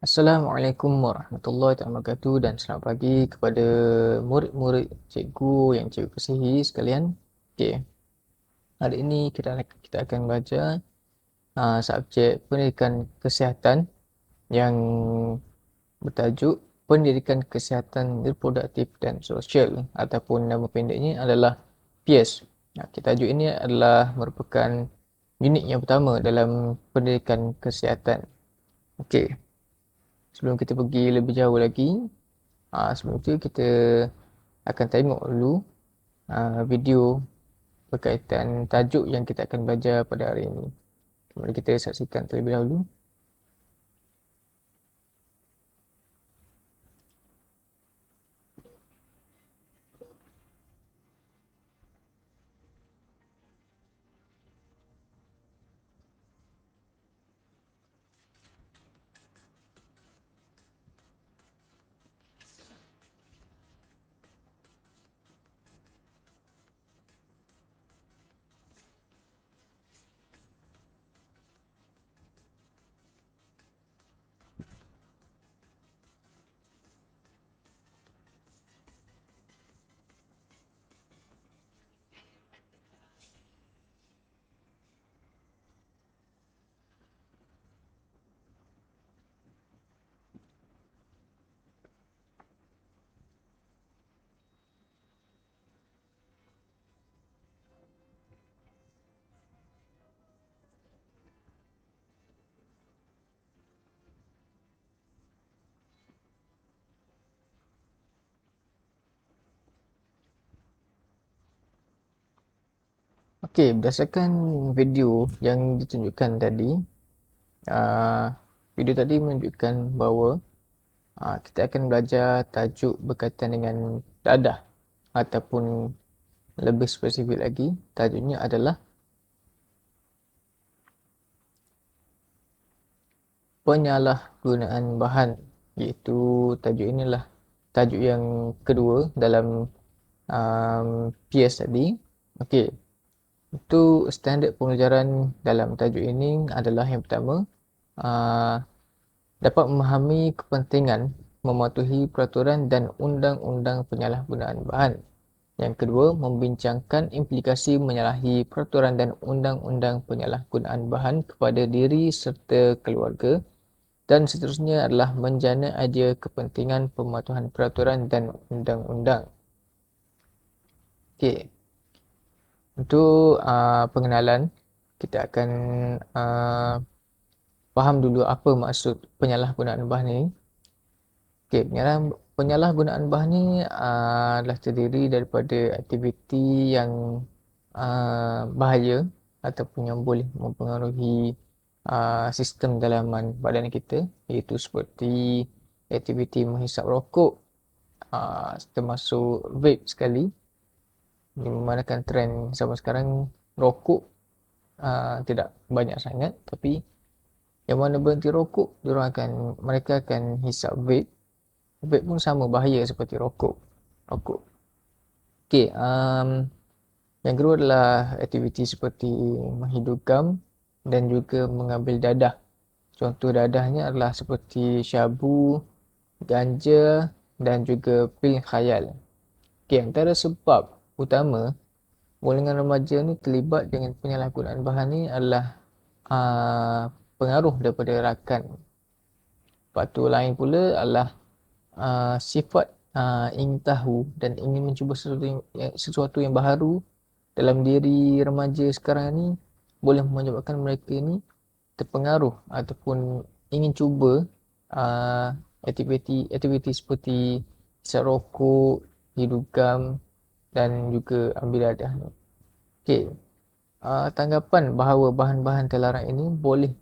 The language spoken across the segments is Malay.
Assalamualaikum warahmatullahi wabarakatuh dan selamat pagi kepada murid-murid cikgu yang cikgu kasihi sekalian. Okey, hari ini kita akan belajar subjek pendidikan kesihatan yang bertajuk Pendidikan Kesihatan Reproduktif dan Sosial ataupun nama pendeknya adalah PIES. Okey, tajuk ini adalah merupakan unit yang pertama dalam pendidikan kesihatan. Okey, sebelum kita pergi lebih jauh lagi, sebelum tu kita akan tengok dulu video berkaitan tajuk yang kita akan belajar pada hari ini. Mari kita saksikan terlebih dahulu. Okey, berdasarkan video yang ditunjukkan tadi, uh, video tadi menunjukkan bahawa kita akan belajar tajuk berkaitan dengan dadah ataupun lebih spesifik lagi, tajuknya adalah penyalahgunaan bahan, iaitu tajuk inilah tajuk yang kedua dalam PS tadi. Okey, itu standard pengajaran dalam tajuk ini adalah yang pertama, uh, dapat memahami kepentingan mematuhi peraturan dan undang-undang penyalahgunaan bahan. Yang kedua, membincangkan implikasi menyalahi peraturan dan undang-undang penyalahgunaan bahan kepada diri serta keluarga. Dan seterusnya adalah menjana idea kepentingan pematuhan peraturan dan undang-undang. Okey, untuk pengenalan, kita akan uh, faham dulu apa maksud penyalahgunaan bahan ini. Okey, penyalahgunaan bahan ini adalah terdiri daripada aktiviti yang bahaya ataupun yang boleh mempengaruhi sistem dalaman badan kita, iaitu seperti aktiviti menghisap rokok, termasuk vape sekali. Memandangkan trend zaman sekarang, rokok tidak banyak sangat, tapi yang mana berhenti rokok, mereka akan hisap vape. Vape pun sama bahaya seperti rokok. Okey, yang kedua adalah aktiviti seperti menghidup gam dan juga mengambil dadah. Contoh dadahnya adalah seperti syabu, ganja dan juga pil khayal. Okey, antara sebab utama golongan remaja ni terlibat dengan penyalahgunaan bahan ni adalah pengaruh daripada rakan. Faktor lain pula adalah sifat ingin tahu dan ingin mencuba sesuatu yang baharu dalam diri remaja sekarang ni, boleh menyebabkan mereka ni terpengaruh ataupun ingin cuba aktiviti seperti hisap rokok, hidup gam dan juga ambil dadah ni. Okey, tanggapan bahawa bahan-bahan terlarang ini boleh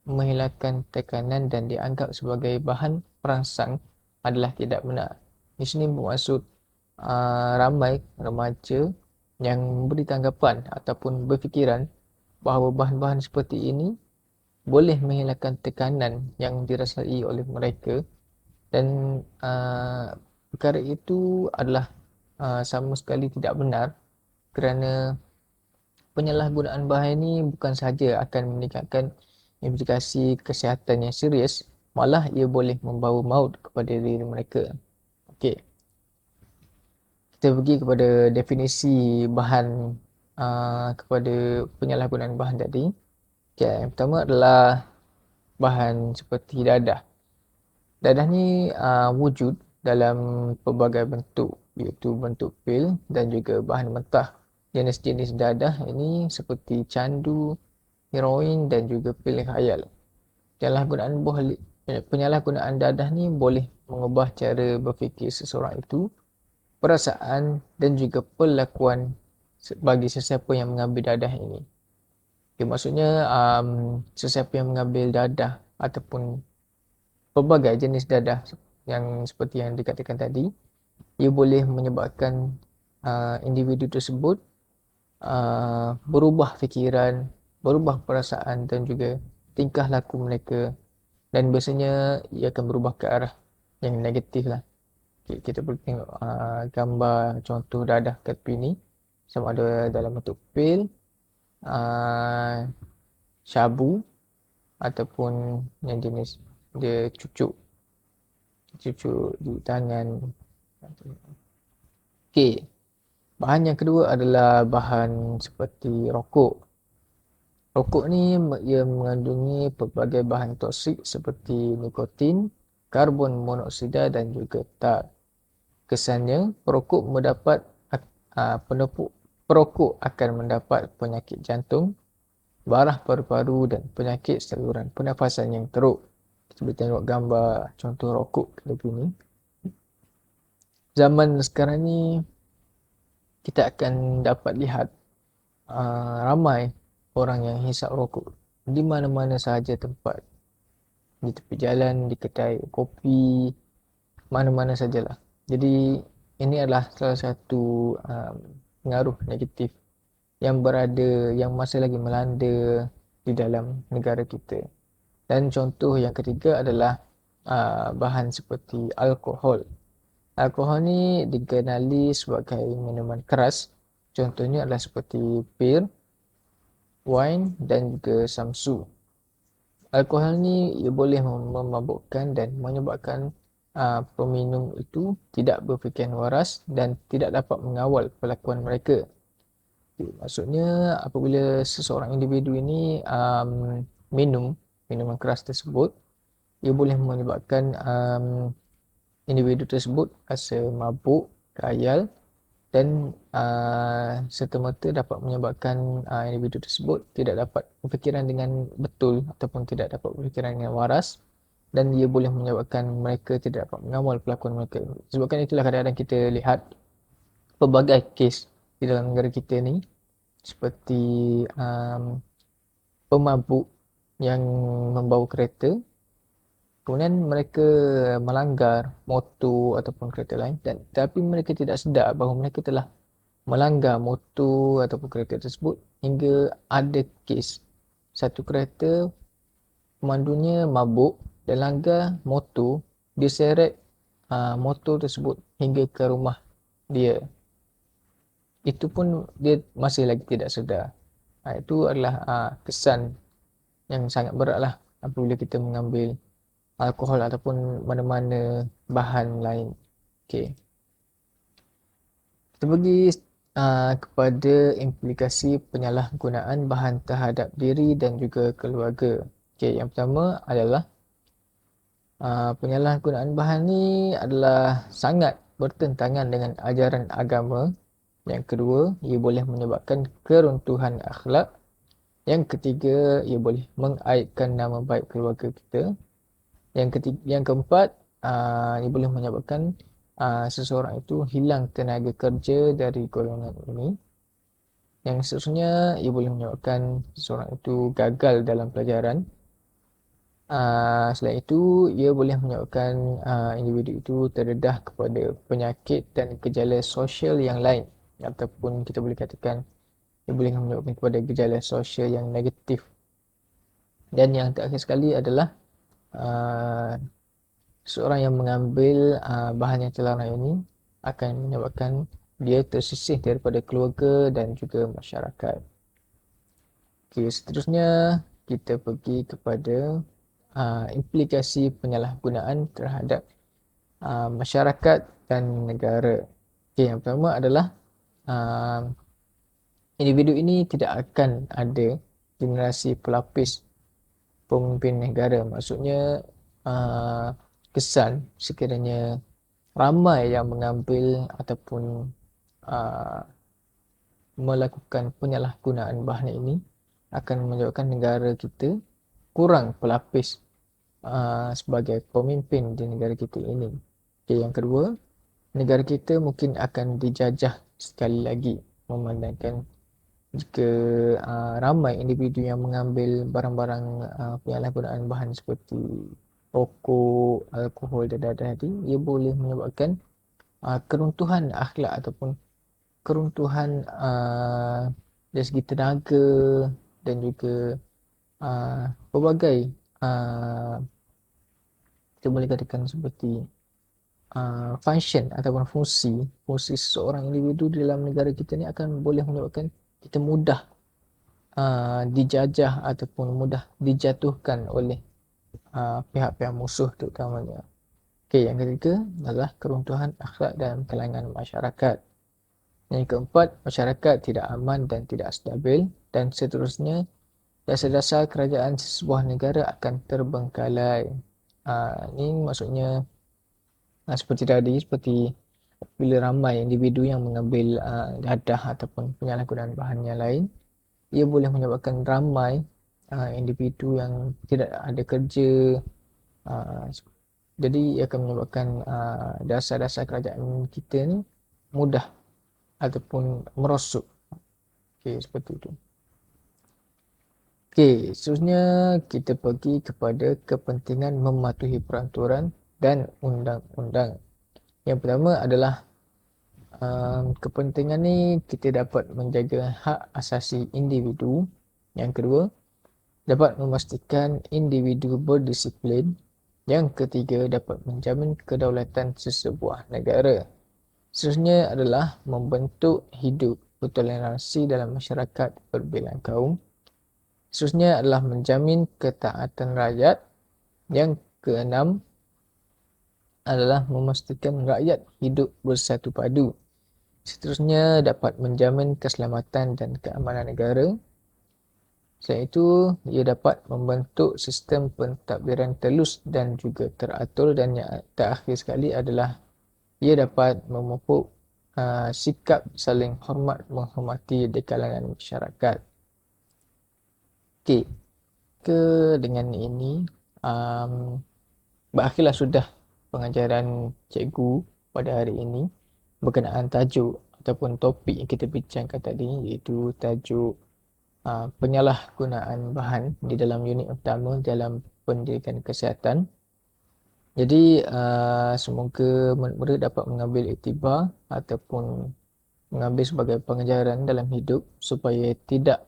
menghilangkan tekanan dan dianggap sebagai bahan perangsang adalah tidak benar. Di sini bermaksud ramai remaja yang memberi tanggapan ataupun berfikiran bahawa bahan-bahan seperti ini boleh menghilangkan tekanan yang dirasai oleh mereka, dan perkara itu adalah sama sekali tidak benar, kerana penyalahgunaan bahan ini bukan sahaja akan meningkatkan implikasi kesihatan yang serius, malah ia boleh membawa maut kepada diri mereka. Okey. Kita pergi kepada definisi bahan kepada penyalahgunaan bahan tadi. Okay, yang pertama adalah bahan seperti dadah. Dadah ni wujud dalam pelbagai bentuk, iaitu bentuk pil dan juga bahan mentah. Jenis-jenis dadah ini seperti candu, heroin dan juga pil khayal. Penyalahgunaan dadah ni boleh mengubah cara berfikir seseorang itu, perasaan dan juga perlakuan bagi sesiapa yang mengambil dadah ini. Okay, maksudnya sesiapa yang mengambil dadah ataupun pelbagai jenis dadah yang seperti yang dikatakan tadi, ia boleh menyebabkan individu tersebut berubah fikiran, berubah perasaan dan juga tingkah laku mereka, dan biasanya ia akan berubah ke arah yang negatif lah. Okay, kita boleh tengok gambar contoh dadah kat tepi ni, sama ada dalam bentuk pil, syabu ataupun yang jenis dia cucuk di tangan. Okey, bahan yang kedua adalah bahan seperti rokok. Rokok ni ia mengandungi pelbagai bahan toksik seperti nikotin, karbon monoksida dan juga tar. Kesannya, perokok akan mendapat penyakit jantung, barah paru-paru dan penyakit saluran pernafasan yang teruk. Kita boleh tengok gambar contoh rokok lebih ni. Zaman sekarang ni kita akan dapat lihat ramai orang yang hisap rokok di mana-mana sahaja tempat, di tepi jalan, di kedai kopi, mana-mana sajalah. Jadi ini adalah salah satu pengaruh negatif yang masih lagi melanda di dalam negara kita. Dan contoh yang ketiga adalah bahan seperti alkohol. Alkohol ni dikenali sebagai minuman keras. Contohnya adalah seperti bir, wine dan juga samsu. Alkohol ni ia boleh memabukkan dan menyebabkan peminum itu tidak berfikiran waras dan tidak dapat mengawal perlakuan mereka. Maksudnya apabila seseorang individu ini minum minuman keras tersebut, ia boleh menyebabkan individu tersebut rasa mabuk, khayal dan serta-merta dapat menyebabkan individu tersebut tidak dapat berfikiran dengan betul ataupun tidak dapat berfikiran dengan waras, dan ia boleh menyebabkan mereka tidak dapat mengawal perlakuan mereka. Sebabkan itulah kadang-kadang kita lihat pelbagai kes di dalam negara kita ni seperti pemabuk yang membawa kereta, kemudian mereka melanggar motor ataupun kereta lain, tapi mereka tidak sedar bahawa mereka telah melanggar motor ataupun kereta tersebut hingga ada kes satu kereta pemandunya mabuk dan langgar motor, dia seret motor tersebut hingga ke rumah dia. Itu pun dia masih lagi tidak sedar. Itu adalah kesan yang sangat berat lah apabila kita mengambil alkohol ataupun mana-mana bahan lain. Okay. Kita pergi kepada implikasi penyalahgunaan bahan terhadap diri dan juga keluarga. Okay, yang pertama adalah penyalahgunaan bahan ni adalah sangat bertentangan dengan ajaran agama. Yang kedua, ia boleh menyebabkan keruntuhan akhlak. Yang ketiga, ia boleh mengaibkan nama baik keluarga kita. Yang keempat, ia boleh menyebabkan seseorang itu hilang tenaga kerja dari golongan ini. Yang seterusnya, ia boleh menyebabkan seseorang itu gagal dalam pelajaran. Selain itu, ia boleh menyebabkan individu itu terdedah kepada penyakit dan gejala sosial yang lain, ataupun kita boleh katakan ia boleh menyebabkan kepada gejala sosial yang negatif. Dan yang terakhir sekali adalah seorang yang mengambil bahan yang terlarang ini akan menyebabkan dia tersisih daripada keluarga dan juga masyarakat. Okey, seterusnya kita pergi kepada implikasi penyalahgunaan terhadap masyarakat dan negara. Okay, yang pertama adalah individu ini tidak akan ada generasi pelapis pemimpin negara. Maksudnya kesan sekiranya ramai yang mengambil ataupun uh, melakukan penyalahgunaan bahan ini akan menyebabkan negara kita kurang pelapis sebagai pemimpin di negara kita ini. Okay, yang kedua, negara kita mungkin akan dijajah sekali lagi, memandangkan jika ramai individu yang mengambil barang-barang penyalahgunaan bahan seperti rokok, alkohol dan tadi, ia boleh menyebabkan keruntuhan akhlak ataupun keruntuhan dari segi tenaga dan juga pelbagai kita boleh katakan seperti function ataupun fungsi seseorang individu di dalam negara kita ni akan boleh menyebabkan kita mudah dijajah ataupun mudah dijatuhkan oleh pihak-pihak musuh terutamanya. Okey, yang ketiga adalah keruntuhan akhlak dalam kalangan masyarakat. Yang keempat, masyarakat tidak aman dan tidak stabil, dan seterusnya dasar-dasar kerajaan sebuah negara akan terbengkalai. Ini maksudnya seperti bila ramai individu yang mengambil dadah ataupun penyalahgunaan bahan yang lain, ia boleh menyebabkan ramai individu yang tidak ada kerja. uh, jadi ia akan menyebabkan dasar-dasar kerajaan kita ni mudah ataupun merosot. Okey, seperti itu. Okey, seterusnya kita pergi kepada kepentingan mematuhi peraturan dan undang-undang. Yang pertama adalah kepentingan ni kita dapat menjaga hak asasi individu. Yang kedua, dapat memastikan individu berdisiplin. Yang ketiga, dapat menjamin kedaulatan sesebuah negara. Seterusnya adalah membentuk hidup bertoleransi dalam masyarakat berbilang kaum. Seterusnya adalah menjamin ketaatan rakyat. Yang keenam adalah memastikan rakyat hidup bersatu padu. Seterusnya dapat menjamin keselamatan dan keamanan negara. Selain itu, ia dapat membentuk sistem pentadbiran telus dan juga teratur, dan yang terakhir sekali adalah ia dapat memupuk sikap saling hormat menghormati di kalangan masyarakat. Okey, dengan ini berakhirlah sudah pengajaran cikgu pada hari ini berkenaan tajuk ataupun topik yang kita bincangkan tadi, iaitu tajuk penyalahgunaan bahan di dalam unit utama dalam pendidikan kesihatan. Jadi semoga murid-murid dapat mengambil iktibar ataupun mengambil sebagai pengajaran dalam hidup supaya tidak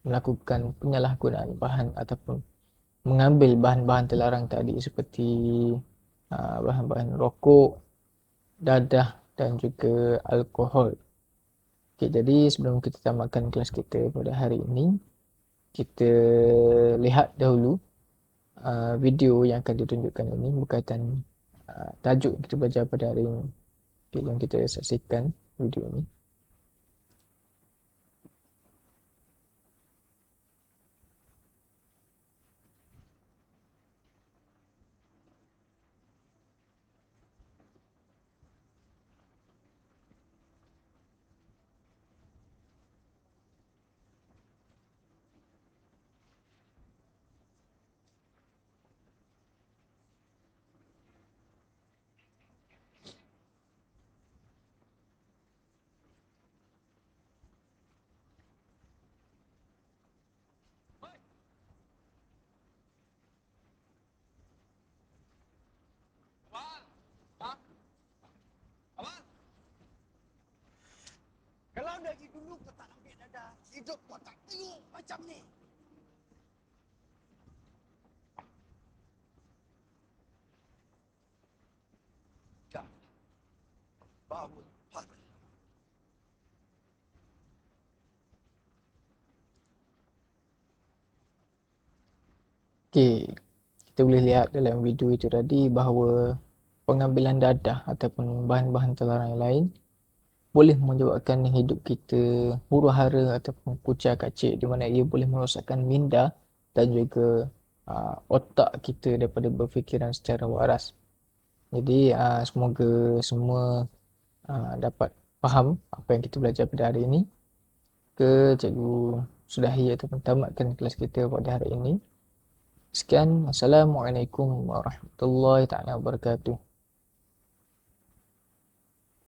melakukan penyalahgunaan bahan ataupun mengambil bahan-bahan terlarang tadi seperti bahan-bahan rokok, dadah dan juga alkohol. Okay, jadi sebelum kita tamatkan kelas kita pada hari ini, kita lihat dahulu video yang akan ditunjukkan ini berkaitan tajuk yang kita belajar pada hari ini. Okay, jom kita saksikan video ini. Kalau dari dulu kau tak ambil dadah, hidup kau tak teruk macam ni. Dah. Bangun pagi. Okey, kita boleh lihat dalam video itu tadi bahawa pengambilan dadah ataupun bahan-bahan terlarang yang lain boleh menyebabkan hidup kita huru-hara ataupun kucar-kacir, di mana ia boleh merosakkan minda dan juga otak kita daripada berfikiran secara waras. Jadi semoga semua dapat faham apa yang kita belajar pada hari ini. Cikgu sudahi ataupun tamatkan kelas kita pada hari ini. Sekian, Assalamualaikum warahmatullahi taala wabarakatuh.